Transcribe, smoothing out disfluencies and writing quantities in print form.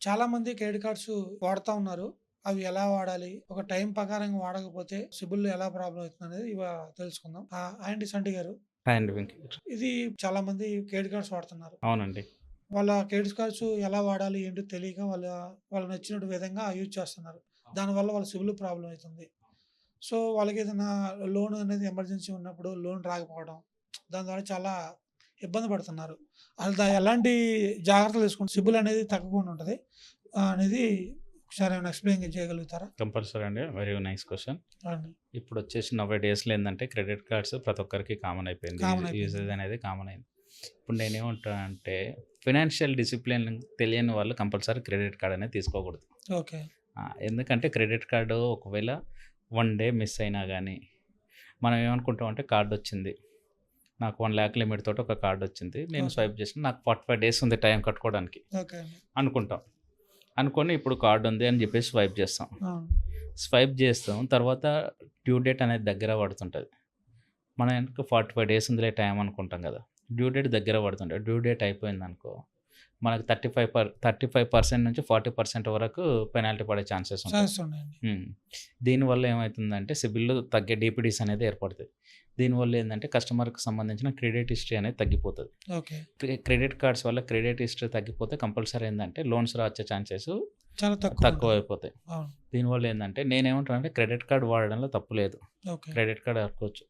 చాలామంది credit cards వాడుతా ఉన్నారు. అవి ఎలా వాడాలి? ఒక టైం ప్రకారంగా వాడకపోతే సిబిల్‌లో ఎలా ప్రాబ్లమ్ అవుతుందనేది తెలుసుకుందాం. హాయ్ సంటి గారు. హాయ్ అండి వెంకీ. ఇది చాలామంది క్రెడిట్ కార్డ్స్ వాడుతున్నారు. అవునండి. వాళ్ళ క్రెడిట్ కార్డ్స్ ఎలా వాడాలి? ఏంటో తెలియక వాళ్ళకి నచ్చినట్టు విధంగా యూజ్ చేస్తున్నారు. దానివల్ల వాళ్ళ సిబిల్ ప్రాబ్లమ్ అయితుంది. సో, వాళ్ళకేదైనా లోన్ అనేది ఎమర్జెన్సీ ఉన్నప్పుడు లోన్ రాకపోవడం, దాని ద్వారా చాలా ఇబ్బంది పడుతున్నారు. ఎలాంటి జాగ్రత్తలు తీసుకుంటే సిబిల్ అనేది తగ్గకుండా ఉంటది అనేది ఒకసారి ఏమైనా ఎక్స్‌ప్లెయిన్ చేయగలుగుతారా? కంపల్సరీ అండి. Very nice question. అండి. ఇప్పుడొచ్చేసి నౌ డేస్‌లో ఏందంటే క్రెడిట్ కార్డ్స్ ప్రతి ఒక్కరికి కామన్ అయిపోయింది. కామన్ అయిపోయింది. యూసేజ్ అనేది కామన్ అయింది. ఇప్పుడు నేనేమంటానంటే ఫైనాన్షియల్ డిసిప్లిన్ తెలియని వాళ్ళు కంపల్సరీ క్రెడిట్ కార్డ్ అనేది తీసుకోకూడదు. ఓకే. ఎందుకంటే క్రెడిట్ కార్డ్ ఒకవేళ 1 డే మిస్ అయినా గానీ, మనం ఏమనుకుంటామంటే కార్డొచ్చింది. నాకు 1,00,000 లిమిట్ తోటి ఒక కార్డొచ్చింది. నేను ఓకే. స్వైప్ చేసిన నాకు 45 డేస్ ఉంది టైం కట్టుకోవడానికి ఓకే అండి. అనుకుంటాం. అనుకోని ఇప్పుడు కార్డుంది అని చెప్పేసి స్వైప్ చేస్తాం. అవును. స్వైప్ చేస్తాం. తర్వాత డ్యూ డేట్ అనేది దగ్గర పడుతుంటది. మనం వెనక 45 డేస్ ఉందిలే టైం అనుకుంటాం కదా! డ్యూ డేట్ దగ్గర పడుతుంటది. డ్యూ డేట్ అయిపోయిందనుకో, మనకు 35% నుంచి 40% వరకు పెనాల్టీ పడే ఛాన్సెస్ ఉంటాయి. ఛాన్సెస్ ఉన్నాయండి. హ్మ్. దీనివల్ల ఏమైతుందంటే సిబిల్ తగ్గే డీపీడీస్ అనేది ఏర్పడతది. దీనివల్ల ఏందంటే కస్టమర్‌కి సంబంధించిన క్రెడిట్ హిస్టరీ అనేది తగ్గిపోతది. ఓకే. క్రెడిట్ కార్డ్స్ వల్ల క్రెడిట్ హిస్టరీ తగ్గిపోతే కంపల్సరీ ఏందంటే లోన్స్ వచ్చే ఛాన్సెస్ చాలా తక్కువ ఉంటది. తక్కువైపోతాయి. అవును. దీనివల్ల ఏందంటే నేనేమంటానంటే క్రెడిట్ కార్డ్ వాడడంలో తప్పు లేదు. ఓకే. క్రెడిట్ కార్డ్ వాడుకోవచ్చు.